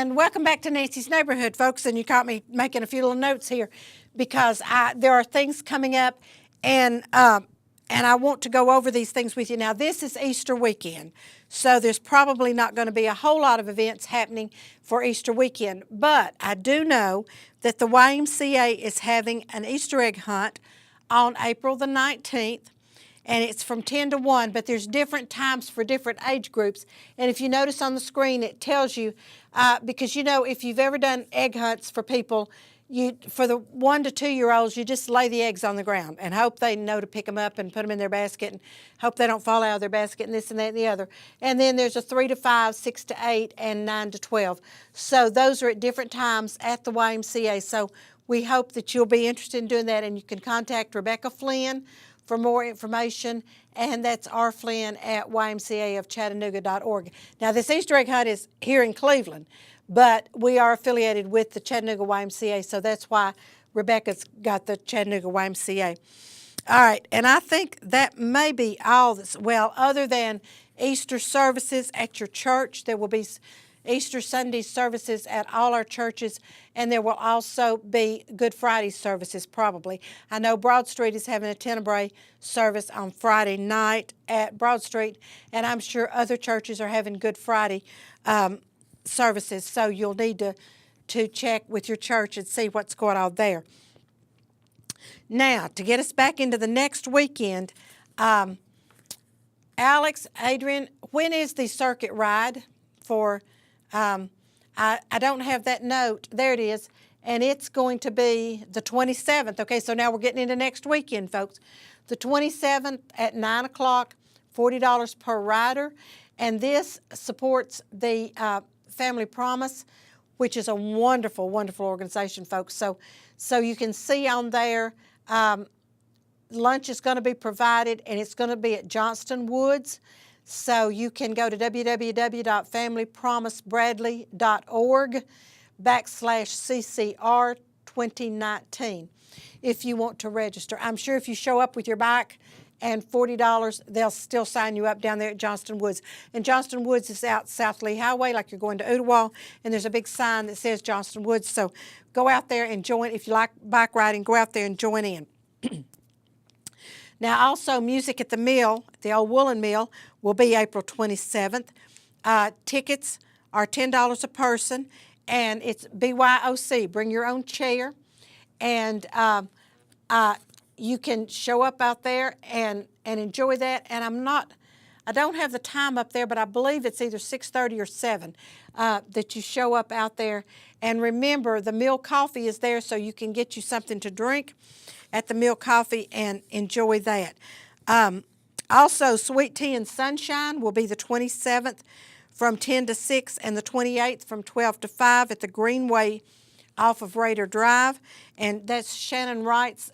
And welcome back to Nancy's Neighborhood, folks. And you caught me making a few little notes here because there are things coming up, and I want to go over these things with you. Now, this is Easter weekend, so there's probably not going to be a whole lot of events happening for Easter weekend. But I do know that the YMCA is having an Easter egg hunt on April the 19th. And it's from 10 to 1, but there's different times for different age groups. And if you notice on the screen, it tells you, because you know, if you've ever done egg hunts for people, for the 1 to 2 year olds, you just lay the eggs on the ground and hope they know to pick them up and put them in their basket and hope they don't fall out of their basket and this and that and the other. And then there's a 3 to 5, 6 to 8, and 9 to 12. So those are at different times at the YMCA. So we hope that you'll be interested in doing that, and you can contact Rebecca Flynn for more information, and that's rflynn@ymcaofchattanooga.org. Now, this Easter egg hunt is here in Cleveland, but we are affiliated with the Chattanooga YMCA, so that's why Rebecca's got the Chattanooga YMCA. All right, and I think that may be all that's, well, other than Easter services at your church, there will be Easter Sunday services at all our churches, and there will also be Good Friday services probably. I know Broad Street is having a Tenebrae service on Friday night at Broad Street, and I'm sure other churches are having Good Friday services, so you'll need to check with your church and see what's going on there. Now, to get us back into the next weekend, Alex, Adrian, when is the circuit ride for... I don't have that note. There it is. And it's going to be the 27th. Okay, so now we're getting into next weekend, folks. The 27th at 9 o'clock, $40 per rider. And this supports the Family Promise, which is a wonderful, wonderful organization, folks. So you can see on there, lunch is going to be provided, and it's going to be at Johnston Woods. So you can go to www.familypromisebradley.org/CCR 2019 if you want to register. I'm sure if you show up with your bike and $40, they'll still sign you up down there at Johnston Woods. And Johnston Woods is out South Lee Highway, like you're going to Ooltewah, and there's a big sign that says Johnston Woods. So go out there and join. If you like bike riding, go out there and join in. Now, also, Music at the Mill, the old Woolen Mill, will be April 27th. Tickets are $10 a person, and it's BYOC, bring your own chair. And you can show up out there and enjoy that. And I don't have the time up there, but I believe it's either 6:30 or 7 that you show up out there. And remember, the Mill Coffee is there, so you can get you something to drink at the Mill Coffee and enjoy that. Also, Sweet Tea and Sunshine will be the 27th from 10 to 6 and the 28th from 12 to 5 at the Greenway off of Raider Drive. And that's Shannon Wright's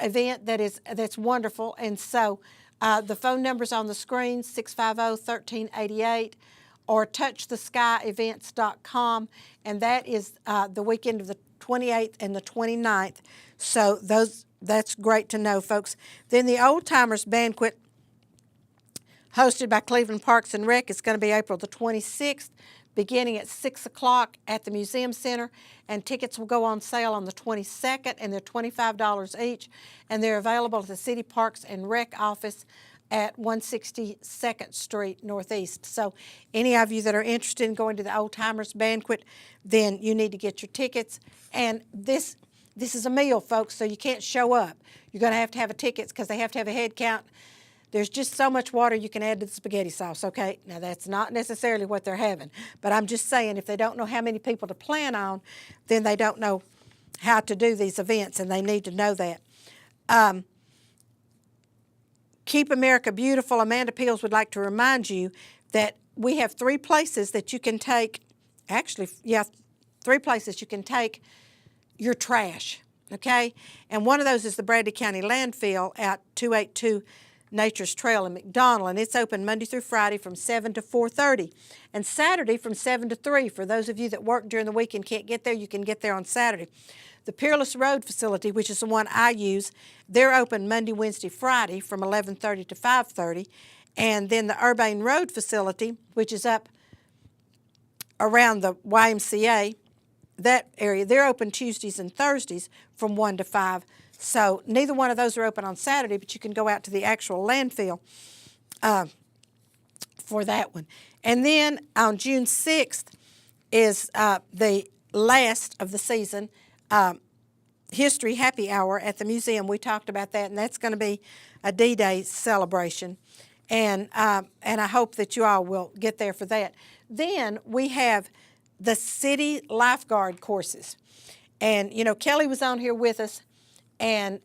event that's wonderful. And so the phone number's on the screen, 650-1388, or touchtheskyevents.com, and that is the weekend of the 28th and the 29th. So that's great to know, folks. Then the Old Timers Banquet, hosted by Cleveland Parks and Rec, is going to be April the 26th, beginning at 6 o'clock at the Museum Center, and tickets will go on sale on the 22nd, and they're $25 each, and they're available at the City Parks and Rec office at 162nd Street Northeast. So any of you that are interested in going to the Old Timers Banquet, then you need to get your tickets. And this is a meal, folks, so you can't show up. You're going to have a ticket because they have to have a head count. There's just so much water you can add to the spaghetti sauce, okay? Now, that's not necessarily what they're having, but I'm just saying if they don't know how many people to plan on, then they don't know how to do these events, and they need to know that. Keep America Beautiful. Amanda Peels would like to remind you that we have 3 places that you can take, actually, yeah, 3 places you can take your trash, okay? And one of those is the Bradley County Landfill at 282 Nature's Trail in McDonald, and it's open Monday through Friday from 7 to 4:30, and Saturday from 7 to 3. For those of you that work during the week and can't get there, you can get there on Saturday. The Peerless Road facility, which is the one I use, they're open Monday, Wednesday, Friday from 11:30 to 5:30, and then the Urbane Road facility, which is up around the YMCA, that area, they're open Tuesdays and Thursdays from 1 to 5. So neither one of those are open on Saturday, but you can go out to the actual landfill for that one. And then on June 6th is the last of the season, History Happy Hour at the museum. We talked about that, and that's going to be a D-Day celebration. And I hope that you all will get there for that. Then we have the city lifeguard courses. And, you know, Kelly was on here with us, and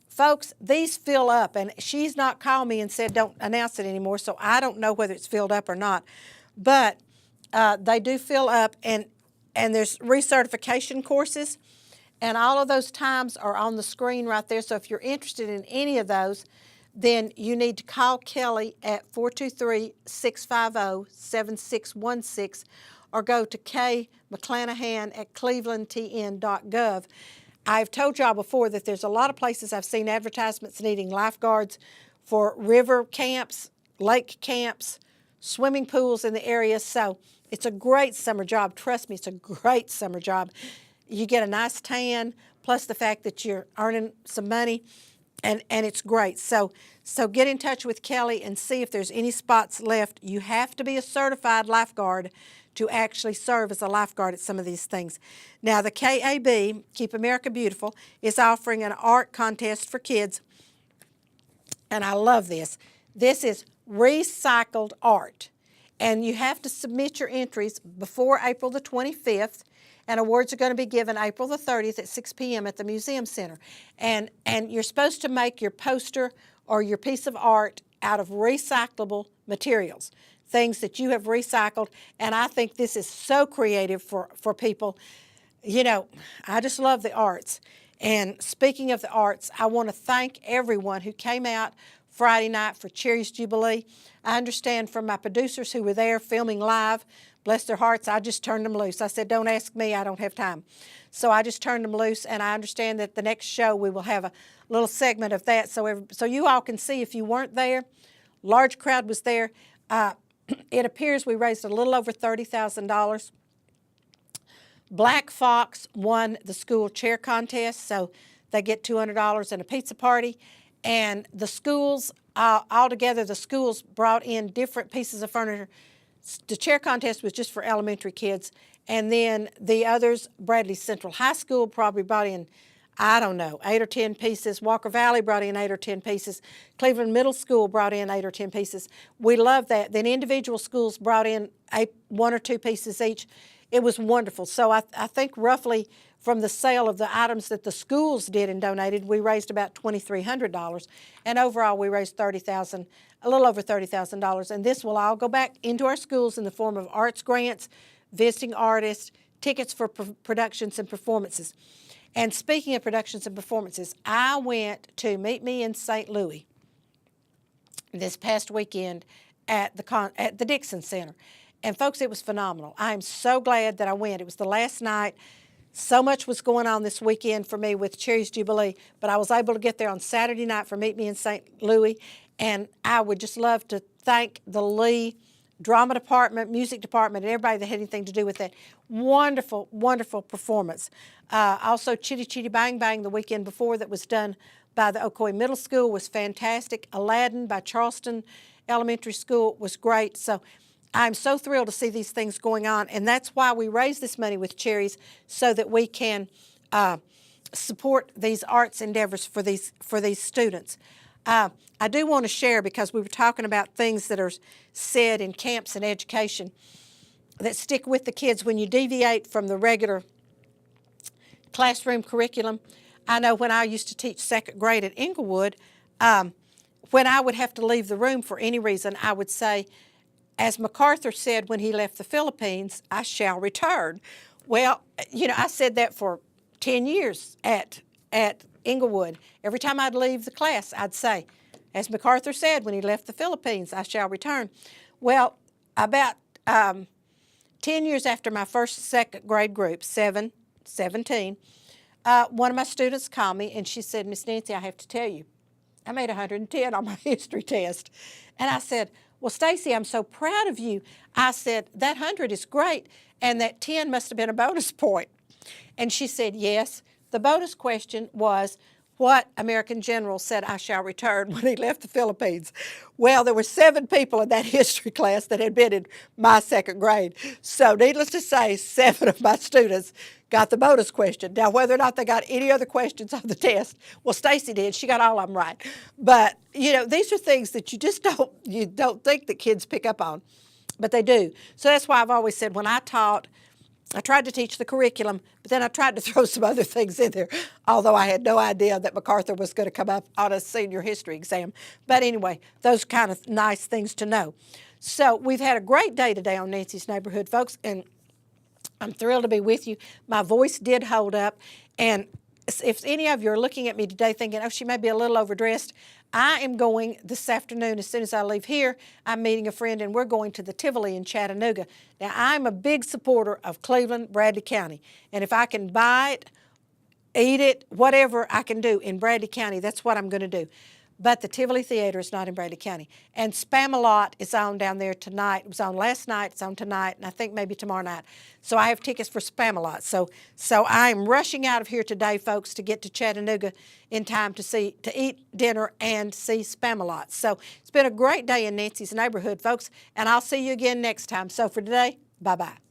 folks, these fill up, and she's not called me and said don't announce it anymore, so I don't know whether it's filled up or not. But they do fill up, and there's recertification courses, and all of those times are on the screen right there. So if you're interested in any of those, then you need to call Kelly at 423-650-7616 or go to kmcclanahan@clevelandtn.gov. I've told y'all before that there's a lot of places I've seen advertisements needing lifeguards for river camps, lake camps, swimming pools in the area. So it's a great summer job. Trust me, it's a great summer job. You get a nice tan, plus the fact that you're earning some money, and it's great. So get in touch with Kelly and see if there's any spots left. You have to be a certified lifeguard to actually serve as a lifeguard at some of these things. Now, the KAB, Keep America Beautiful, is offering an art contest for kids, and I love this. This is recycled art, and you have to submit your entries before April the 25th, and awards are going to be given April the 30th at 6 p.m. at the Museum Center. And you're supposed to make your poster or your piece of art out of recyclable materials, things that you have recycled, and I think this is so creative for people. You know, I just love the arts. And speaking of the arts, I want to thank everyone who came out Friday night for Cherry's Jubilee. I understand from my producers who were there filming live, bless their hearts, I just turned them loose. I said, don't ask me, I don't have time. So I just turned them loose, and I understand that the next show we will have a little segment of that so you all can see if you weren't there. Large crowd was there. It appears we raised a little over $30,000. Black Fox won the school chair contest, so they get $200 and a pizza party. And the schools, altogether, the schools brought in different pieces of furniture. The chair contest was just for elementary kids. And then the others, Bradley Central High School probably brought in, I don't know, 8 or 10 pieces. Walker Valley brought in 8 or 10 pieces. Cleveland Middle School brought in 8 or 10 pieces. We love that. Then individual schools brought in 1 or 2 pieces each. It was wonderful. So I think roughly from the sale of the items that the schools did and donated, we raised about $2,300. And overall, we raised a little over $30,000. And this will all go back into our schools in the form of arts grants, visiting artists, tickets for productions and performances. And speaking of productions and performances, I went to Meet Me in St. Louis this past weekend at the Dixon Center. And folks, it was phenomenal. I am so glad that I went. It was the last night. So much was going on this weekend for me with Cherry's Jubilee, but I was able to get there on Saturday night for Meet Me in St. Louis, and I would just love to thank the Lee drama department, music department, and everybody that had anything to do with that. Wonderful, wonderful performance. Also, Chitty Chitty Bang Bang the weekend before that was done by the Ocoee Middle School was fantastic. Aladdin by Charleston Elementary School was great. So I'm so thrilled to see these things going on, and that's why we raise this money with Cherry's, so that we can support these arts endeavors for these students. I do want to share, because we were talking about things that are said in camps and education that stick with the kids when you deviate from the regular classroom curriculum. I know when I used to teach second grade at Inglewood, when I would have to leave the room for any reason, I would say, as MacArthur said when he left the Philippines, I shall return. Well, you know, I said that for 10 years at Inglewood. Every time I'd leave the class, I'd say, as MacArthur said when he left the Philippines, I shall return. Well, about 10 years after my second grade group, 17, one of my students called me and she said, Miss Nancy, I have to tell you, I made 110 on my history test. And I said, Well, Stacy, I'm so proud of you. I said, that 100 is great, and that 10 must have been a bonus point. And she said, yes. The bonus question was, what American general said I shall return when he left the Philippines? Well, there were 7 people in that history class that had been in my 2nd grade. So needless to say, 7 of my students got the bonus question. Now, whether or not they got any other questions on the test, well, Stacy did. She got all of them right. But, you know, these are things that you just don't think that kids pick up on, but they do. So that's why I've always said when I taught, I tried to teach the curriculum, but then I tried to throw some other things in there, although I had no idea that MacArthur was going to come up on a senior history exam. But anyway, those kind of nice things to know. So we've had a great day today on Nancy's Neighborhood, folks, and I'm thrilled to be with you. My voice did hold up, and if any of you are looking at me today thinking, oh, she may be a little overdressed, I am going this afternoon. As soon as I leave here, I'm meeting a friend, and we're going to the Tivoli in Chattanooga. Now, I'm a big supporter of Cleveland, Bradley County, and if I can buy it, eat it, whatever I can do in Bradley County, that's what I'm going to do. But the Tivoli Theater is not in Bradley County. And Spamalot is on down there tonight. It was on last night, it's on tonight, and I think maybe tomorrow night. So I have tickets for Spamalot. So I'm rushing out of here today, folks, to get to Chattanooga in time to eat dinner and see Spamalot. So it's been a great day in Nancy's Neighborhood, folks, and I'll see you again next time. So for today, bye-bye.